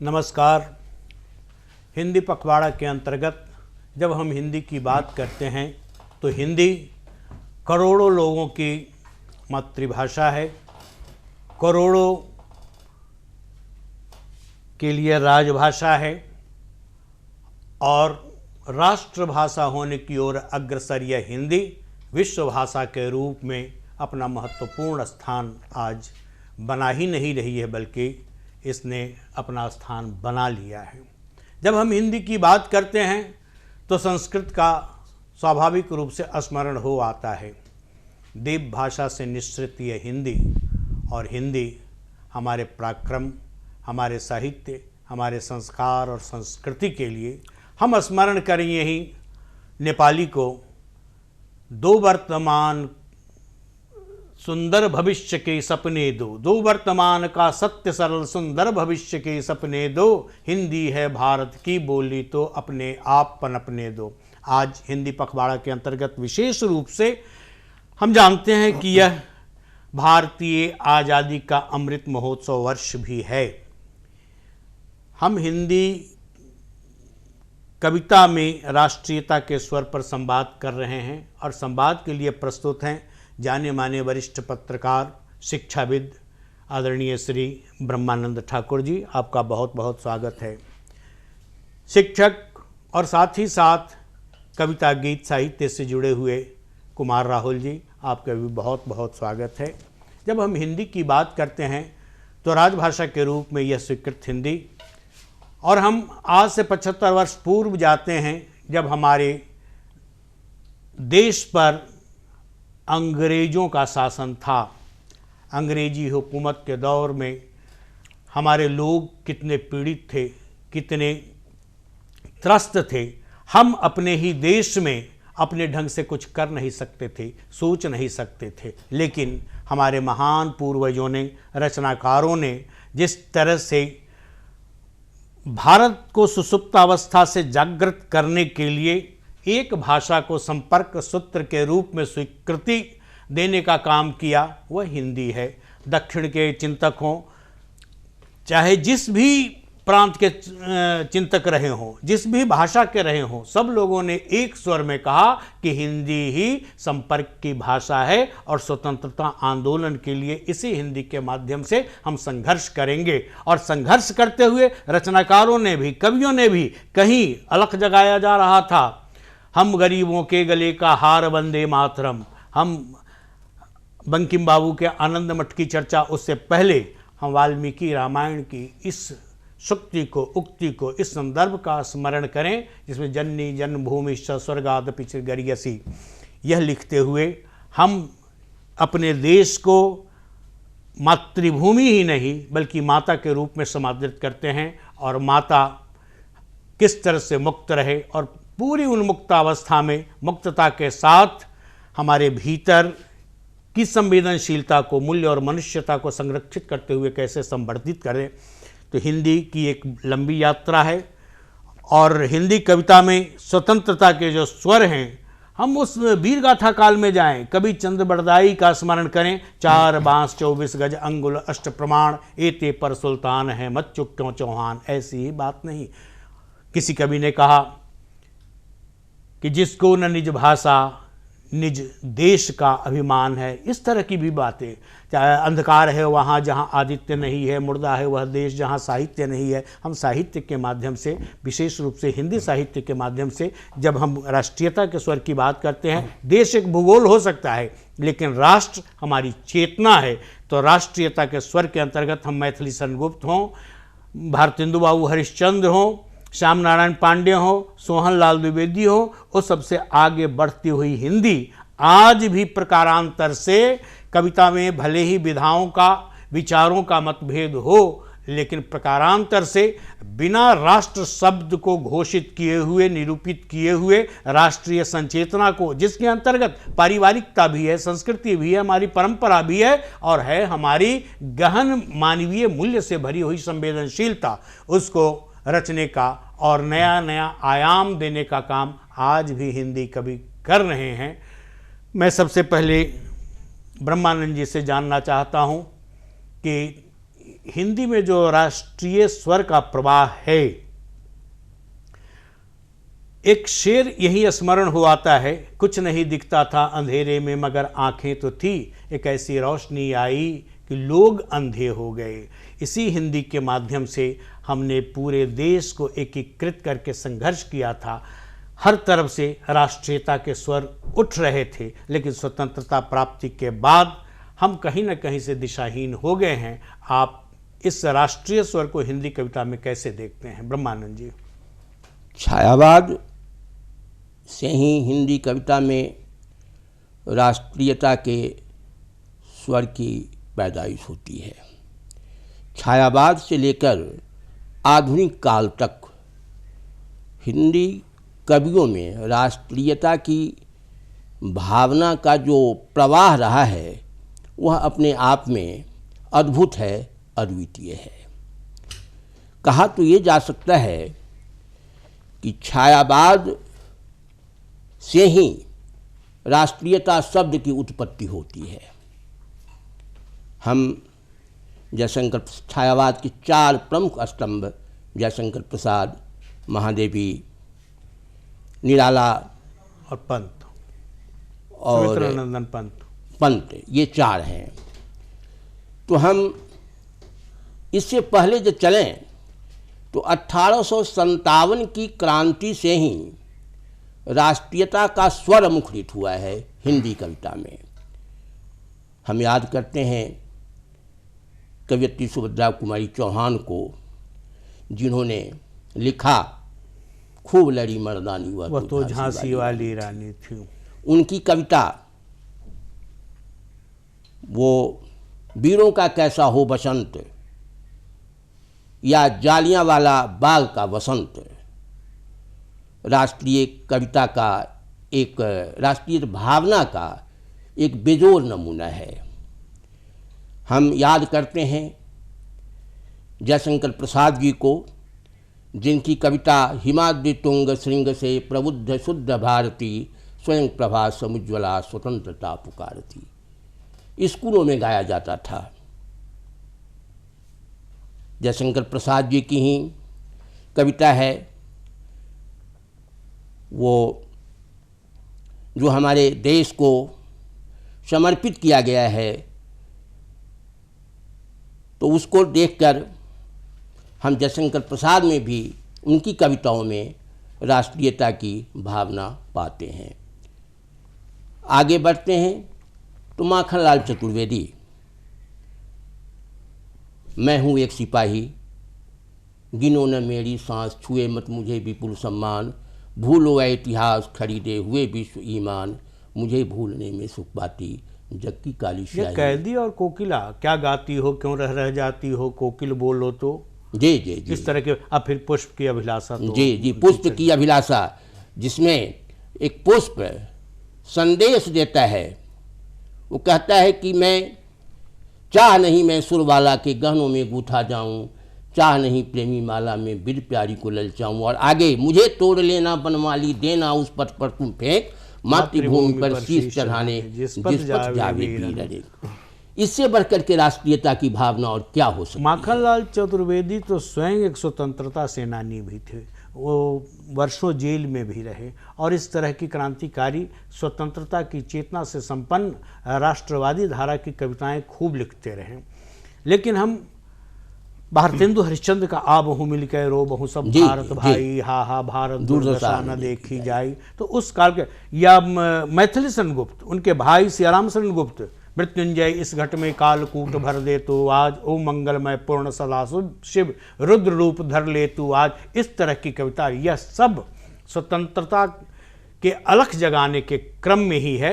नमस्कार। हिंदी पखवाड़ा के अंतर्गत जब हम हिंदी की बात करते हैं तो हिंदी करोड़ों लोगों की मातृभाषा है, करोड़ों के लिए राजभाषा है और राष्ट्रभाषा होने की ओर अग्रसर यह हिंदी विश्व भाषा के रूप में अपना महत्वपूर्ण स्थान आज बना ही नहीं रही है, बल्कि इसने अपना स्थान बना लिया है। जब हम हिंदी की बात करते हैं तो संस्कृत का स्वाभाविक रूप से स्मरण हो आता है। देव भाषा से निश्रित यह हिंदी, और हिंदी हमारे पराक्रम, हमारे साहित्य, हमारे संस्कार और संस्कृति के लिए हम स्मरण करें यही नेपाली को दो वर्तमान सुंदर भविष्य के सपने दो, दो वर्तमान का सत्य सरल सुंदर भविष्य के सपने दो, हिंदी है भारत की बोली तो अपने आप पनपने दो। आज हिंदी पखवाड़ा के अंतर्गत विशेष रूप से हम जानते हैं कि यह भारतीय आज़ादी का अमृत महोत्सव वर्ष भी है। हम हिंदी कविता में राष्ट्रीयता के स्वर पर संवाद कर रहे हैं और संवाद के लिए प्रस्तुत हैं जाने माने वरिष्ठ पत्रकार, शिक्षाविद आदरणीय श्री ब्रह्मानंद ठाकुर जी। आपका बहुत बहुत स्वागत है। शिक्षक और साथ ही साथ कविता गीत साहित्य से जुड़े हुए कुमार राहुल जी, आपका भी बहुत बहुत स्वागत है। जब हम हिंदी की बात करते हैं तो राजभाषा के रूप में यह स्वीकृत हिंदी, और हम आज से 75 वर्ष पूर्व जाते हैं जब हमारे देश पर अंग्रेज़ों का शासन था। अंग्रेजी हुकूमत के दौर में हमारे लोग कितने पीड़ित थे, कितने त्रस्त थे। हम अपने ही देश में अपने ढंग से कुछ कर नहीं सकते थे, सोच नहीं सकते थे, लेकिन हमारे महान पूर्वजों ने, रचनाकारों ने जिस तरह से भारत को सुसुप्तावस्था से जागृत करने के लिए एक भाषा को संपर्क सूत्र के रूप में स्वीकृति देने का काम किया, वह हिंदी है। दक्षिण के चिंतक हों, चाहे जिस भी प्रांत के चिंतक रहे हों, जिस भी भाषा के रहे हों, सब लोगों ने एक स्वर में कहा कि हिंदी ही संपर्क की भाषा है और स्वतंत्रता आंदोलन के लिए इसी हिंदी के माध्यम से हम संघर्ष करेंगे। और संघर्ष करते हुए रचनाकारों ने भी, कवियों ने भी कहीं अलख जगाया जा रहा था, हम गरीबों के गले का हार वंदे मातरम। हम बंकिम बाबू के आनंद मठ की चर्चा, उससे पहले हम वाल्मीकि रामायण की इस सुक्ति को, उक्ति को, इस संदर्भ का स्मरण करें जिसमें जननी जन्मभूमि स्वर्गादपि चिरगरीयसी। यह लिखते हुए हम अपने देश को मातृभूमि ही नहीं बल्कि माता के रूप में समादृत करते हैं, और माता किस तरह से मुक्त रहे और पूरी उन्मुक्तावस्था में मुक्तता के साथ हमारे भीतर की संवेदनशीलता को, मूल्य और मनुष्यता को संरक्षित करते हुए कैसे संवर्धित करें। तो हिंदी की एक लंबी यात्रा है, और हिंदी कविता में स्वतंत्रता के जो स्वर हैं, हम उस वीर गाथा काल में जाएं, कवि चंद्र बरदाई का स्मरण करें। 4 बांस 24 गज अंगुल अष्ट प्रमाण, एते पर सुल्तान है मत चुप क्यों चौहान। ऐसी ही बात नहीं। किसी कवि ने कहा कि जिसको न निज भाषा निज देश का अभिमान है। इस तरह की भी बातें, चाहे अंधकार है वहाँ जहाँ आदित्य नहीं है, मुर्दा है वह देश जहाँ साहित्य नहीं है। हम साहित्य के माध्यम से, विशेष रूप से हिंदी साहित्य के माध्यम से, जब हम राष्ट्रीयता के स्वर की बात करते हैं, देश एक भूगोल हो सकता है लेकिन राष्ट्र हमारी चेतना है। तो राष्ट्रीयता के स्वर के अंतर्गत हम मैथिली सेनगुप्त हों, भारतेंदु बाबू हरिश्चंद्र हों, श्याम नारायण पांडे हो, सोहन लाल द्विवेदी हो, वो सबसे आगे बढ़ती हुई हिंदी आज भी प्रकारांतर से कविता में भले ही विधाओं का, विचारों का मतभेद हो, लेकिन प्रकारांतर से बिना राष्ट्र शब्द को घोषित किए हुए, निरूपित किए हुए राष्ट्रीय संचेतना को, जिसके अंतर्गत पारिवारिकता भी है, संस्कृति भी है, हमारी परंपरा भी है और है हमारी गहन मानवीय मूल्य से भरी हुई संवेदनशीलता, उसको रचने का और नया नया आयाम देने का काम आज भी हिंदी कवि कर रहे हैं। मैं सबसे पहले ब्रह्मानंद जी से जानना चाहता हूँ कि हिंदी में जो राष्ट्रीय स्वर का प्रवाह है, एक शेर यही स्मरण हो आता है, कुछ नहीं दिखता था अंधेरे में मगर आंखें तो थी, एक ऐसी रोशनी आई कि लोग अंधे हो गए। इसी हिंदी के माध्यम से हमने पूरे देश को एकीकृत करके संघर्ष किया था। हर तरफ से राष्ट्रीयता के स्वर उठ रहे थे, लेकिन स्वतंत्रता प्राप्ति के बाद हम कहीं न कहीं से दिशाहीन हो गए हैं। आप इस राष्ट्रीय स्वर को हिंदी कविता में कैसे देखते हैं ब्रह्मानंद जी? छायावाद से ही हिंदी कविता में राष्ट्रीयता के स्वर की पैदाइश होती है। छायावाद से लेकर आधुनिक काल तक हिंदी कवियों में राष्ट्रीयता की भावना का जो प्रवाह रहा है वह अपने आप में अद्भुत है, अद्वितीय है। कहा तो ये जा सकता है कि छायावाद से ही राष्ट्रीयता शब्द की उत्पत्ति होती है। हम जयशंकर छायावाद के 4 प्रमुख स्तंभ जयशंकर प्रसाद, महादेवी, निराला और पंत और सुमित्रानंदन पंत, ये 4 हैं। तो हम इससे पहले जो चलें तो 1857 की क्रांति से ही राष्ट्रीयता का स्वर मुखरित हुआ है हिंदी कविता में। हम याद करते हैं कवयित्री सुभद्रा कुमारी चौहान को, जिन्होंने लिखा खूब लड़ी मर्दानी वह तो झांसी वाली रानी थी। उनकी कविता वो वीरों का कैसा हो बसंत या जालियांवाला बाग का वसंत राष्ट्रीय कविता का एक राष्ट्रीय भावना का एक बेजोड़ नमूना है। हम याद करते हैं जयशंकर प्रसाद जी को, जिनकी कविता हिमाद्रि तुंग श्रृंग से प्रबुद्ध शुद्ध भारती स्वयं प्रभा समुज्ज्वला स्वतंत्रता पुकारती स्कूलों में गाया जाता था। जयशंकर प्रसाद जी की ही कविता है वो जो हमारे देश को समर्पित किया गया है, तो उसको देखकर हम जयशंकर प्रसाद में भी उनकी कविताओं में राष्ट्रीयता की भावना पाते हैं। आगे बढ़ते हैं तो माखनलाल चतुर्वेदी, मैं हूँ एक सिपाही, गिनो न मेरी सांस, छुए मत मुझे विपुल सम्मान, भूलो इतिहास खरीदे हुए विश्व ईमान, मुझे भूलने में सुख पाती जग की काली स्याही। कैदी और कोकिला क्या गाती हो, क्यों रह जाती हो, कोकिल बोलो तो। जी जी जी, इस तरह के। अब फिर पुष्प की अभिलाषा तो जी जी, पुष्प की अभिलाषा, जिसमें एक पुष्प संदेश देता है। वो कहता है कि मैं चाह नहीं मैं सुरवाला के गहनों में गूथा जाऊं, चाह नहीं प्रेमी माला में बिर प्यारी को ललचाऊं, और आगे मुझे तोड़ लेना बनमाली देना उस पथ पर तुम फेंक, मातृभूमि पर शीश चढ़ाने जिस पथ जावे वीर अनेक। इससे बढ़कर के राष्ट्रीयता की भावना और क्या हो सकती है। माखनलाल चतुर्वेदी तो स्वयं एक स्वतंत्रता सेनानी भी थे, वो वर्षों जेल में भी रहे और इस तरह की क्रांतिकारी स्वतंत्रता की चेतना से संपन्न राष्ट्रवादी धारा की कविताएं खूब लिखते रहे। लेकिन हम भारतेंदु हरिश्चंद्र का आ बहु मिल के रो बहु सब भारत भाई, हा हा भारत दुर्दशा न देखी जाई, तो उस काल के, या मैथिली सेनगुप्त, उनके भाई सियाराम सेनगुप्त, मृत्युंजय इस घट में कालकूट भर दे तू आज, ओ मंगलमय पूर्ण सदा शिव रुद्र रूप धर ले तू आज। इस तरह की कविता, यह सब स्वतंत्रता के अलख जगाने के क्रम में ही है।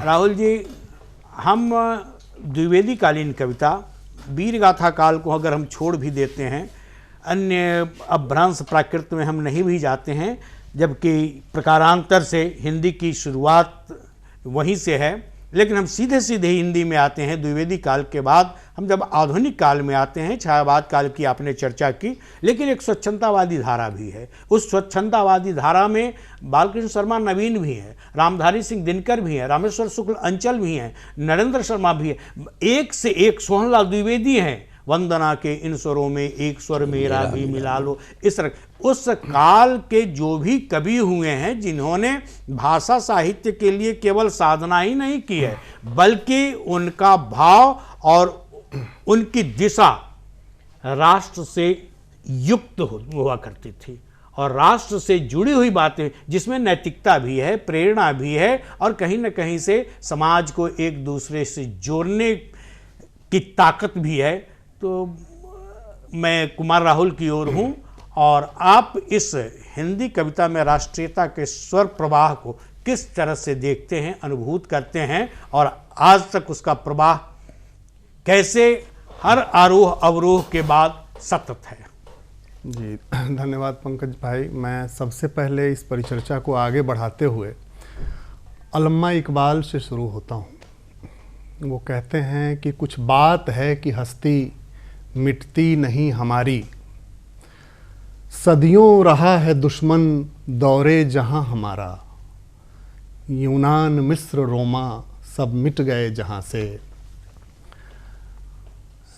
राहुल जी, हम द्विवेदी कालीन कविता, वीर गाथा काल को अगर हम छोड़ भी देते हैं, अन्य अपभ्रंश प्राकृत में हम नहीं भी जाते हैं, जबकि प्रकारांतर से हिंदी की शुरुआत वहीं से है, लेकिन हम सीधे सीधे हिंदी में आते हैं द्विवेदी काल के बाद। हम जब आधुनिक काल में आते हैं, छायावाद काल की आपने चर्चा की, लेकिन एक स्वच्छंदतावादी धारा भी है। उस स्वच्छंदतावादी धारा में बालकृष्ण शर्मा नवीन भी हैं, रामधारी सिंह दिनकर भी हैं, रामेश्वर शुक्ल अंचल भी हैं, नरेंद्र शर्मा भी है, एक से एक सोहनलाल द्विवेदी हैं, वंदना के इन स्वरों में एक स्वर मेरा भी मिला लो। इस तरह उस काल के जो भी कवि हुए हैं जिन्होंने भाषा साहित्य के लिए केवल साधना ही नहीं की है, बल्कि उनका भाव और उनकी दिशा राष्ट्र से युक्त हुआ करती थी और राष्ट्र से जुड़ी हुई बातें जिसमें नैतिकता भी है, प्रेरणा भी है और कहीं न कहीं से समाज को एक दूसरे से जोड़ने की ताकत भी है। तो मैं कुमार राहुल की ओर हूँ और आप इस हिंदी कविता में राष्ट्रीयता के स्वर प्रवाह को किस तरह से देखते हैं, अनुभूत करते हैं और आज तक उसका प्रवाह कैसे हर आरोह अवरोह के बाद सतत है? जी धन्यवाद पंकज भाई। मैं सबसे पहले इस परिचर्चा को आगे बढ़ाते हुए अल्लामा इकबाल से शुरू होता हूँ। वो कहते हैं कि कुछ बात है कि हस्ती मिटती नहीं हमारी, सदियों रहा है दुश्मन दौरे जहाँ हमारा, यूनान मिस्र रोमा सब मिट गए जहाँ से,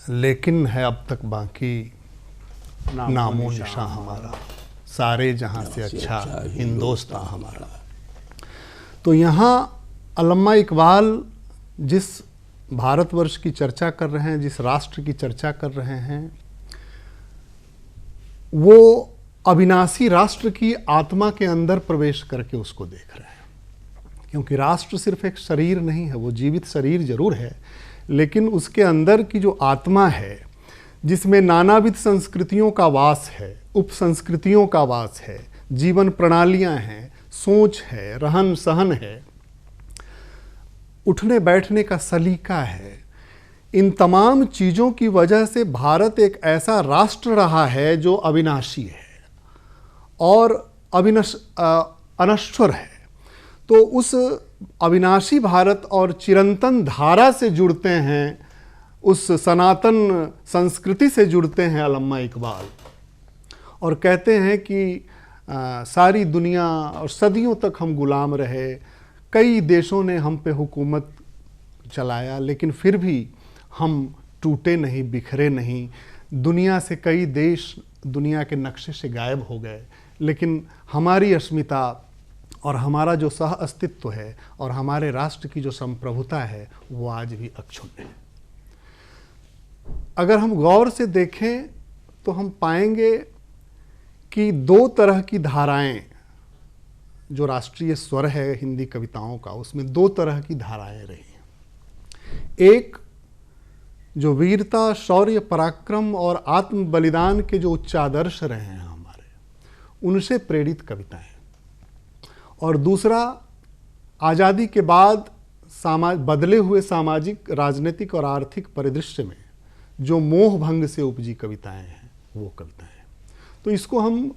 लेकिन है अब तक बाकी नामो निशान हमारा, सारे जहाँ से अच्छा हिंदुस्तान हमारा। तो यहाँ अल्लामा इकबाल जिस भारतवर्ष की चर्चा कर रहे हैं, जिस राष्ट्र की चर्चा कर रहे हैं, वो अविनाशी राष्ट्र की आत्मा के अंदर प्रवेश करके उसको देख रहे हैं। क्योंकि राष्ट्र सिर्फ एक शरीर नहीं है, वो जीवित शरीर जरूर है, लेकिन उसके अंदर की जो आत्मा है जिसमें नानाविध संस्कृतियों का वास है, उप संस्कृतियों का वास है, जीवन प्रणालियां हैं, सोच है, रहन सहन है, उठने बैठने का सलीका है, इन तमाम चीज़ों की वजह से भारत एक ऐसा राष्ट्र रहा है जो अविनाशी है और अनश्वर है। तो उस अविनाशी भारत और चिरंतन धारा से जुड़ते हैं, उस सनातन संस्कृति से जुड़ते हैं अल्लामा इकबाल और कहते हैं कि सारी दुनिया और सदियों तक हम गुलाम रहे, कई देशों ने हम पे हुकूमत चलाया, लेकिन फिर भी हम टूटे नहीं, बिखरे नहीं। दुनिया से कई देश दुनिया के नक्शे से गायब हो गए, लेकिन हमारी अस्मिता और हमारा जो सह अस्तित्व है और हमारे राष्ट्र की जो संप्रभुता है वो आज भी अक्षुण्ण है। अगर हम गौर से देखें तो हम पाएंगे कि दो तरह की धाराएं, जो राष्ट्रीय स्वर है हिंदी कविताओं का, उसमें दो तरह की धाराएं रही हैं। एक जो वीरता, शौर्य, पराक्रम और आत्म बलिदान के जो उच्चादर्श रहे हैं हमारे, उनसे प्रेरित कविताएं, और दूसरा आज़ादी के बाद बदले हुए सामाजिक, राजनीतिक और आर्थिक परिदृश्य में जो मोह भंग से उपजी कविताएं हैं, वो कविताएं। तो इसको हम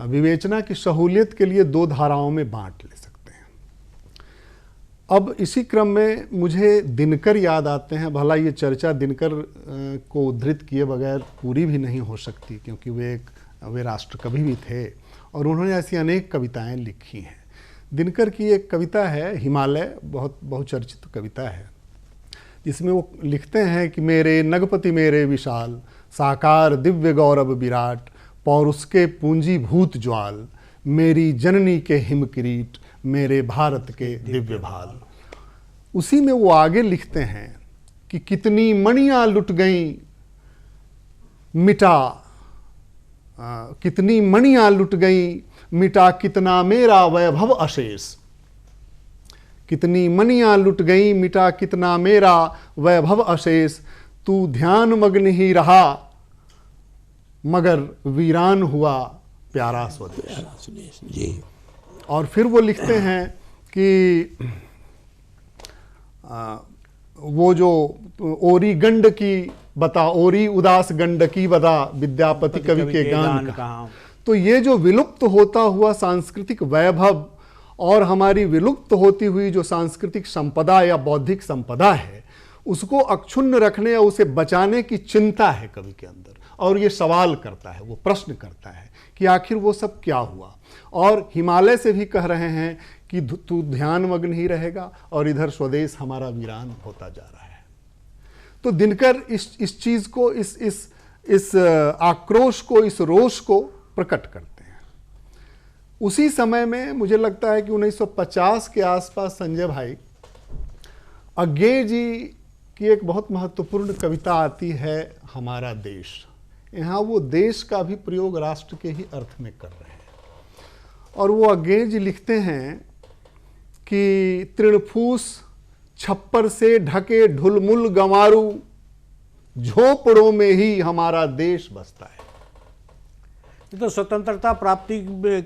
विवेचना की सहूलियत के लिए दो धाराओं में बांट ले सकते हैं। अब इसी क्रम में मुझे दिनकर याद आते हैं। भला ये चर्चा दिनकर को उद्धृत किए बगैर पूरी भी नहीं हो सकती, क्योंकि वे राष्ट्रकवि भी थे और उन्होंने ऐसी अनेक कविताएं लिखी हैं। दिनकर की एक कविता है हिमालय, बहुत बहुचर्चित कविता है, जिसमें वो लिखते हैं कि मेरे नगपति मेरे विशाल, साकार दिव्य गौरव विराट, पौरुष के पूंजीभूत ज्वाल, मेरी जननी के हिम किरीट, मेरे भारत के दिव्य भाल। उसी में वो आगे लिखते हैं कि कितनी मणियां लुट गईं मिटा, कितनी मणियां लुट गईं मिटा कितना मेरा वैभव अशेष, कितनी मणियां लुट गईं मिटा कितना मेरा वैभव अशेष, तू ध्यान मग्न ही रहा मगर वीरान हुआ प्यारा स्वदेश। जी। और फिर वो लिखते हैं कि वो जो ओरी गंड की बता, ओरी उदास गंड की बता, विद्यापति कवि के गान का। तो ये जो विलुप्त होता हुआ सांस्कृतिक वैभव और हमारी विलुप्त होती हुई जो सांस्कृतिक संपदा या बौद्धिक संपदा है, उसको अक्षुण्ण रखने या उसे बचाने की चिंता है कवि के अंदर। और ये सवाल करता है, वो प्रश्न करता है कि आखिर वो सब क्या हुआ। और हिमालय से भी कह रहे हैं कि तू ध्यान मग्न ही रहेगा और इधर स्वदेश हमारा वीरान होता जा रहा है। तो दिनकर इस चीज को, इस आक्रोश को, इस रोष को प्रकट करते हैं। उसी समय में मुझे लगता है कि 1950 के आसपास संजय भाई अज्ञे जी की एक बहुत महत्वपूर्ण कविता आती है, हमारा देश। यहाँ वो देश का भी प्रयोग राष्ट्र के ही अर्थ में कर रहे हैं, और वो अज्ञे जी लिखते हैं कि तृणफूस छप्पर से ढके ढुलमुल गंवारू, झोपड़ों में ही हमारा देश बसता है। तो स्वतंत्रता प्राप्ति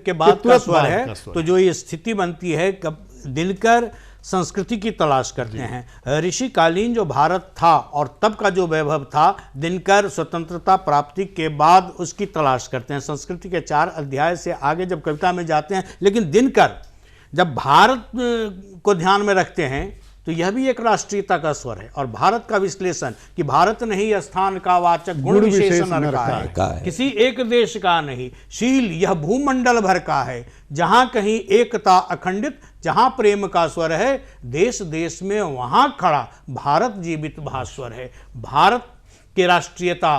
के बाद का स्वर है। तो जो ये स्थिति बनती है, कब दिनकर संस्कृति की तलाश करते हैं। ऋषिकालीन जो भारत था और तब का जो वैभव था, दिनकर स्वतंत्रता प्राप्ति के बाद उसकी तलाश करते हैं। संस्कृति के 4 अध्याय से आगे जब कविता में जाते हैं, लेकिन दिनकर जब भारत को ध्यान में रखते हैं तो यह भी एक राष्ट्रीयता का स्वर है। और भारत का विश्लेषण कि भारत ने ही स्थान का वाचक गुण विशेषण रखा है, किसी एक देश का नहीं। शील यह भूमंडल भर का है, जहां कहीं एकता अखंडित, जहां प्रेम का स्वर है, देश देश में वहां खड़ा भारत जीवित भास्वर है। भारत की राष्ट्रीयता,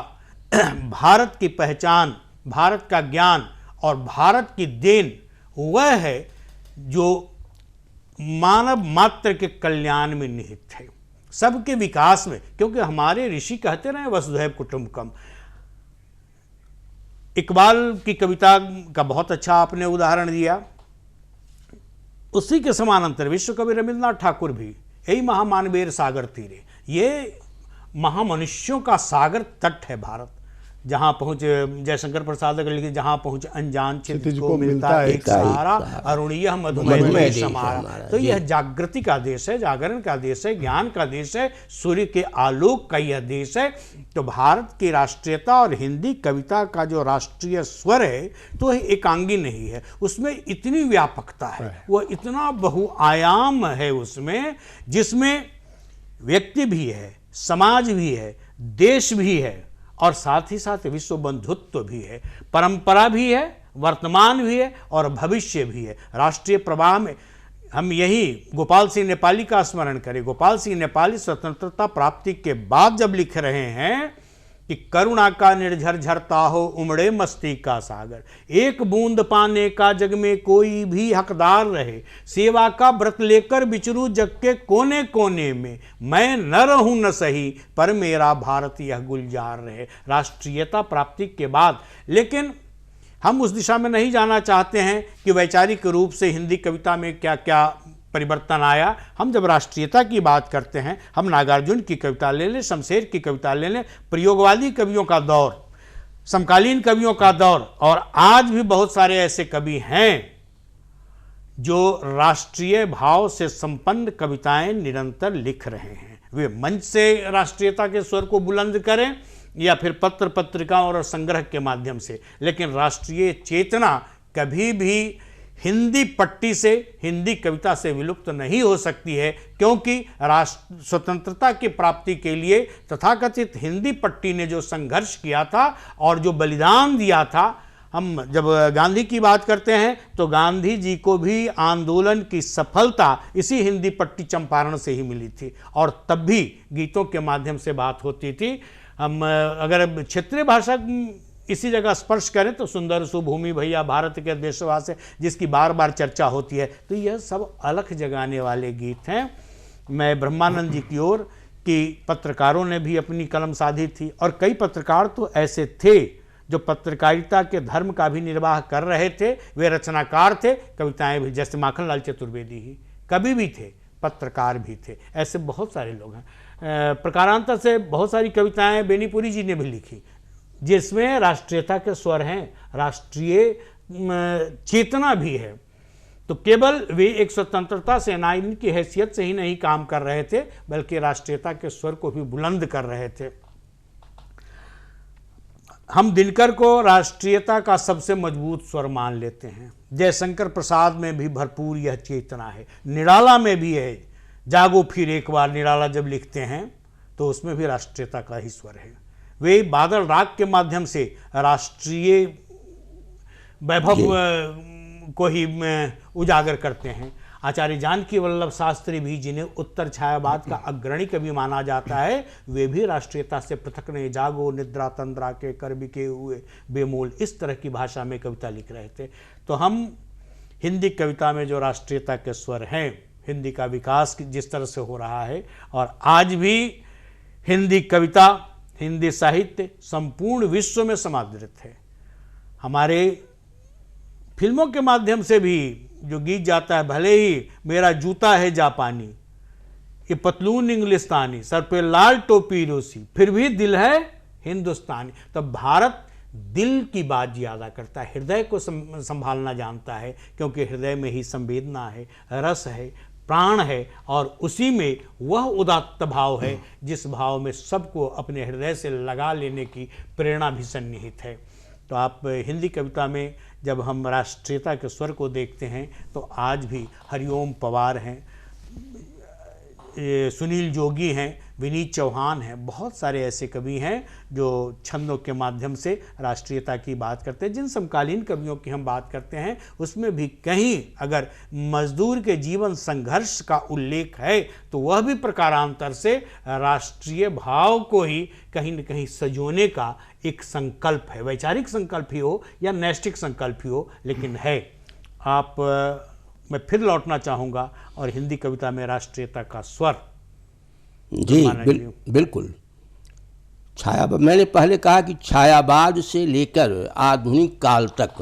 भारत की पहचान, भारत का ज्ञान और भारत की देन वह है जो मानव मात्र के कल्याण में निहित है, सबके विकास में। क्योंकि हमारे ऋषि कहते रहे वसुधैव कुटुंबकम। इकबाल की कविता का बहुत अच्छा आपने उदाहरण दिया। उसी के समानांतर विश्व कवि रविन्द्रनाथ ठाकुर भी यही महामानवेर सागर तीरे, ये महामनुष्यों का सागर तट है भारत। जहाँ पहुँच जयशंकर प्रसाद अगर लिखे, जहाँ पहुँच अनजान क्षितिज को मिलता एक सहारा, अरुणीय मधुमेह समारा। तो यह जागृति का देश है, जागरण का देश है, ज्ञान का देश है, सूर्य के आलोक का यह देश है। तो भारत की राष्ट्रीयता और हिंदी कविता का जो राष्ट्रीय स्वर है तो एकांगी नहीं है, उसमें इतनी व्यापकता है, वह इतना बहुआयाम है उसमें, जिसमें व्यक्ति भी है, समाज भी है, देश भी है और साथ ही साथ विश्व बंधुत्व भी है, परंपरा भी है, वर्तमान भी है और भविष्य भी है। राष्ट्रीय प्रवाह में हम यही गोपाल सिंह नेपाली का स्मरण करें। गोपाल सिंह नेपाली स्वतंत्रता प्राप्ति के बाद जब लिख रहे हैं कि करुणा का निर्झर झरता हो उमड़े मस्ती का सागर, एक बूंद पाने का जग में कोई भी हकदार रहे, सेवा का व्रत लेकर बिचरू जग के कोने कोने में, मैं न रहूं न सही पर मेरा भारत यह गुलजार रहे। राष्ट्रीयता प्राप्ति के बाद लेकिन हम उस दिशा में नहीं जाना चाहते हैं कि वैचारिक रूप से हिंदी कविता में क्या क्या परिवर्तन आया। हम जब राष्ट्रीयता की बात करते हैं, हम नागार्जुन की कविता ले लें, शमशेर की कविता ले लें, प्रयोगवादी कवियों का दौर, समकालीन कवियों का दौर, और आज भी बहुत सारे ऐसे कवि हैं जो राष्ट्रीय भाव से संपन्न कविताएं निरंतर लिख रहे हैं। वे मंच से राष्ट्रीयता के स्वर को बुलंद करें या फिर पत्र पत्रिकाओं और संग्रह के माध्यम से, लेकिन राष्ट्रीय चेतना कभी भी हिंदी पट्टी से, हिंदी कविता से विलुप्त नहीं हो सकती है। क्योंकि राष्ट्र स्वतंत्रता की प्राप्ति के लिए तथाकथित हिंदी पट्टी ने जो संघर्ष किया था और जो बलिदान दिया था, हम जब गांधी की बात करते हैं तो गांधी जी को भी आंदोलन की सफलता इसी हिंदी पट्टी चंपारण से ही मिली थी, और तब भी गीतों के माध्यम से बात होती थी। हम अगर क्षेत्रीय भाषा इसी जगह स्पर्श करें तो सुंदर सुभूमि भैया भारत के देशवासी, जिसकी बार बार चर्चा होती है, तो यह सब अलख जगाने वाले गीत हैं। मैं ब्रह्मानंद जी की ओर कि पत्रकारों ने भी अपनी कलम साधी थी, और कई पत्रकार तो ऐसे थे जो पत्रकारिता के धर्म का भी निर्वाह कर रहे थे। वे रचनाकार थे, कविताएं भी, जैसे माखनलाल चतुर्वेदी ही कवि भी थे, पत्रकार भी थे। ऐसे बहुत सारे लोग हैं। प्रकारांतर से बहुत सारी कविताएं बेनीपुरी जी ने भी लिखी, जिसमें राष्ट्रीयता के स्वर हैं, राष्ट्रीय चेतना भी है। तो केवल वे एक स्वतंत्रता सेनानी की हैसियत से ही नहीं काम कर रहे थे, बल्कि राष्ट्रीयता के स्वर को भी बुलंद कर रहे थे। हम दिनकर को राष्ट्रीयता का सबसे मजबूत स्वर मान लेते हैं। जयशंकर प्रसाद में भी भरपूर यह चेतना है, निराला में भी है। जागो फिर एक बार निराला जब लिखते हैं तो उसमें भी राष्ट्रीयता का ही स्वर है। वे बादल राग के माध्यम से राष्ट्रीय वैभव को ही उजागर करते हैं। आचार्य जानकी वल्लभ शास्त्री भी, जिन्हें उत्तर छायावाद का अग्रणी कवि माना जाता है, वे भी राष्ट्रीयता से पृथक नहीं, जागो निद्रा तंद्रा के कर बिके हुए बेमोल, इस तरह की भाषा में कविता लिख रहे थे। तो हम हिंदी कविता में जो राष्ट्रीयता के स्वर हैं, हिंदी का विकास जिस तरह से हो रहा है, और आज भी हिंदी कविता, हिंदी साहित्य संपूर्ण विश्व में समादृत है। हमारे फिल्मों के माध्यम से भी जो गीत जाता है, भले ही मेरा जूता है जापानी, ये पतलून इंग्लिस्तानी, सर पे लाल टोपी रूसी, फिर भी दिल है हिंदुस्तानी। तो भारत दिल की बात ज़्यादा करता है, हृदय को संभालना जानता है, क्योंकि हृदय में ही संवेदना है, रस है, प्राण है, और उसी में वह उदात्त भाव है जिस भाव में सबको अपने हृदय से लगा लेने की प्रेरणा भी सन्निहित है। तो आप हिंदी कविता में जब हम राष्ट्रीयता के स्वर को देखते हैं तो आज भी हरिओम पवार हैं, सुनील जोगी हैं, विनीत चौहान हैं, बहुत सारे ऐसे कवि हैं जो छंदों के माध्यम से राष्ट्रीयता की बात करते हैं। जिन समकालीन कवियों की हम बात करते हैं उसमें भी कहीं अगर मजदूर के जीवन संघर्ष का उल्लेख है तो वह भी प्रकारांतर से राष्ट्रीय भाव को ही कहीं न कहीं सजोने का एक संकल्प है, वैचारिक संकल्प ही हो या नैष्ठिक संकल्प ही हो, लेकिन है। मैं फिर लौटना चाहूँगा और हिंदी कविता में राष्ट्रीयता का स्वर जी बिल्कुल। छायावाद, मैंने पहले कहा कि छायावाद से लेकर आधुनिक काल तक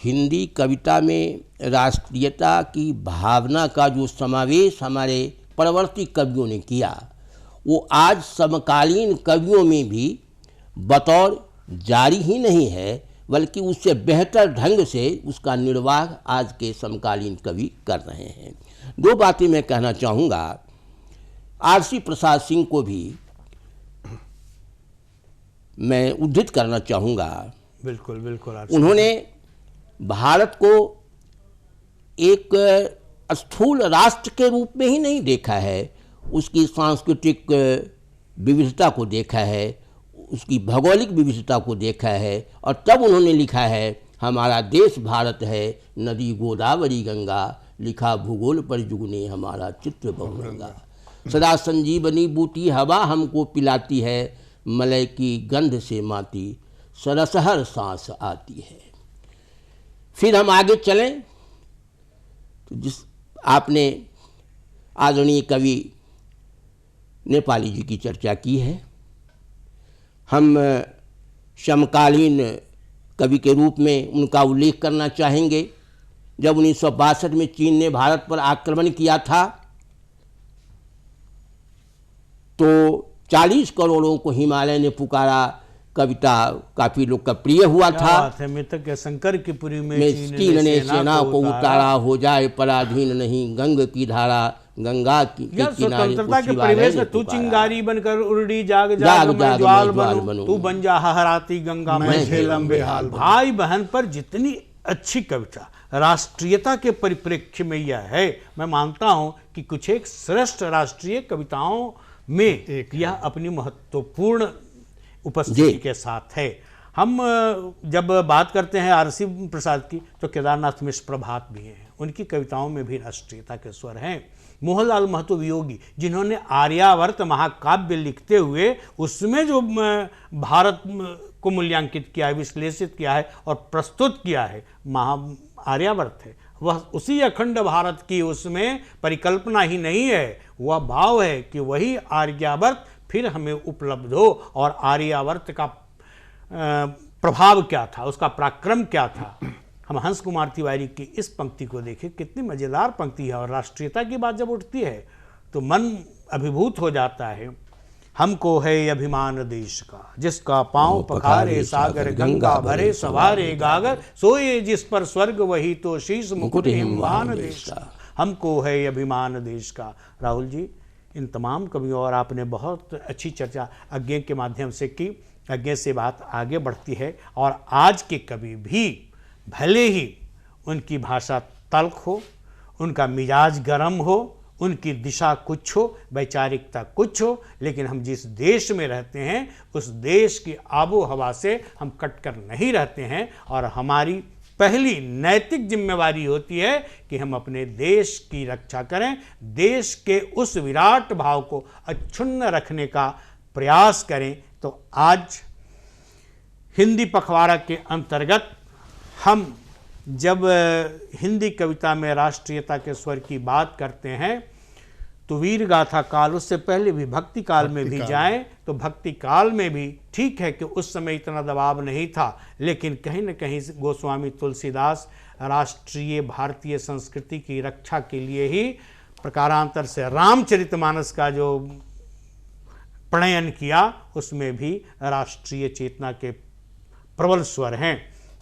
हिंदी कविता में राष्ट्रीयता की भावना का जो समावेश हमारे परवर्ती कवियों ने किया, वो आज समकालीन कवियों में भी बतौर जारी ही नहीं है, बल्कि उससे बेहतर ढंग से उसका निर्वाह आज के समकालीन कवि कर रहे हैं। दो बातें मैं कहना चाहूँगा। आरसी प्रसाद सिंह को भी मैं उद्धृत करना चाहूँगा। बिल्कुल बिल्कुल। उन्होंने भारत को एक स्थूल राष्ट्र के रूप में ही नहीं देखा है, उसकी सांस्कृतिक विविधता को देखा है, उसकी भौगोलिक विविधता को देखा है, और तब उन्होंने लिखा है हमारा देश भारत है, नदी गोदावरी गंगा, लिखा भूगोल पर जुगने हमारा चित्र बहुरंगा। सदा संजीवनी बूटी हवा हमको पिलाती है, मलय की गंध से माती सरसहर सांस आती है। फिर हम आगे चलें तो जिस आपने आदरणीय कवि नेपाली जी की चर्चा की है, हम समकालीन कवि के रूप में उनका उल्लेख करना चाहेंगे। जब 1962 में चीन ने भारत पर आक्रमण किया था तो 40 करोड़ों को हिमालय ने पुकारा कविता काफ़ी लोकप्रिय हुआ था। मृतक के शंकर की पुरी में चीन ने सेना को उतारा, हो जाए पराधीन नहीं गंग की धारा, गंगा की स्वतंत्रता के परिवेश में तू चिंगारी बनकर उड़ी जाग जाग मैं ज्वाल बनूं, तू बन जा हहराती गंगा मैं झेलम बेहाल। भाई बहन पर जितनी अच्छी कविता राष्ट्रीयता के परिप्रेक्ष्य में यह है, मैं मानता हूं कि कुछ एक श्रेष्ठ राष्ट्रीय कविताओं में यह अपनी महत्वपूर्ण उपस्थिति के साथ है। हम जब बात करते हैं आरसी प्रसाद की तो केदारनाथ मिश्र प्रभात भी हैं, उनकी कविताओं में भी राष्ट्रीयता के स्वर हैं। मोहनलाल महतो वियोगी, जिन्होंने आर्यावर्त महाकाव्य लिखते हुए उसमें जो भारत को मूल्यांकित किया है, विश्लेषित किया है और प्रस्तुत किया है, आर्यावर्त है। वह उसी अखंड भारत की उसमें परिकल्पना ही नहीं है, वह भाव है कि वही आर्यावर्त फिर हमें उपलब्ध हो, और आर्यावर्त का प्रभाव क्या था, उसका पराक्रम क्या था। हम हंस कुमार तिवारी की इस पंक्ति को देखें, कितनी मज़ेदार पंक्ति है, और राष्ट्रीयता की बात जब उठती है तो मन अभिभूत हो जाता है। हमको है अभिमान देश का, जिसका पांव पखारे सागर गंगा, भरे सवारे गागर, सोए जिस पर स्वर्ग वही तो शीश मुकुट हिमवान देश का। हमको है अभिमान देश का। राहुल जी, इन तमाम कवियों, और आपने बहुत अच्छी चर्चा अज्ञे के माध्यम से की, अज्ञे से बात आगे बढ़ती है। और आज के कवि भी भले ही उनकी भाषा तल्ख हो, उनका मिजाज गर्म हो, उनकी दिशा कुछ हो, वैचारिकता कुछ हो, लेकिन हम जिस देश में रहते हैं उस देश की आबो हवा से हम कट कर नहीं रहते हैं, और हमारी पहली नैतिक जिम्मेवारी होती है कि हम अपने देश की रक्षा करें, देश के उस विराट भाव को अक्षुण्ण रखने का प्रयास करें। तो आज हिंदी पखवाड़ा के अंतर्गत हम जब हिंदी कविता में राष्ट्रीयता के स्वर की बात करते हैं तो वीर गाथा काल, उससे पहले भी भक्ति काल में भी जाएं तो भक्ति काल में भी ठीक है कि उस समय इतना दबाव नहीं था, लेकिन कहीं न कहीं गोस्वामी तुलसीदास राष्ट्रीय भारतीय संस्कृति की रक्षा के लिए ही प्रकारांतर से रामचरितमानस का जो प्रणयन किया, उसमें भी राष्ट्रीय चेतना के प्रबल स्वर हैं।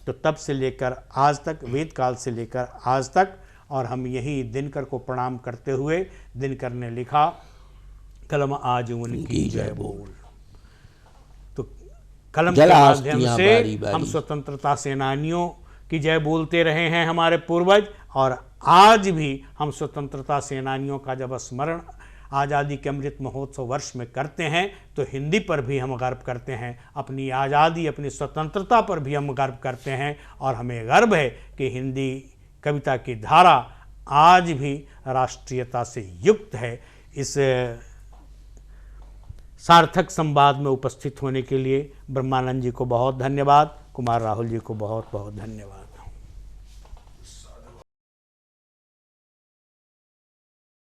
तो तब से लेकर आज तक, वेद काल से लेकर आज तक, और हम यही दिनकर को प्रणाम करते हुए, दिनकर ने लिखा कलम आज उनकी जय बोल। तो कलम के माध्यम से हम स्वतंत्रता सेनानियों की जय बोलते रहे हैं हमारे पूर्वज, और आज भी हम स्वतंत्रता सेनानियों का जब स्मरण आज़ादी के अमृत महोत्सव वर्ष में करते हैं तो हिंदी पर भी हम गर्व करते हैं, अपनी आज़ादी, अपनी स्वतंत्रता पर भी हम गर्व करते हैं। और हमें गर्व है कि हिंदी कविता की धारा आज भी राष्ट्रीयता से युक्त है। इस सार्थक संवाद में उपस्थित होने के लिए ब्रह्मानंद जी को बहुत धन्यवाद, कुमार राहुल जी को बहुत बहुत धन्यवाद।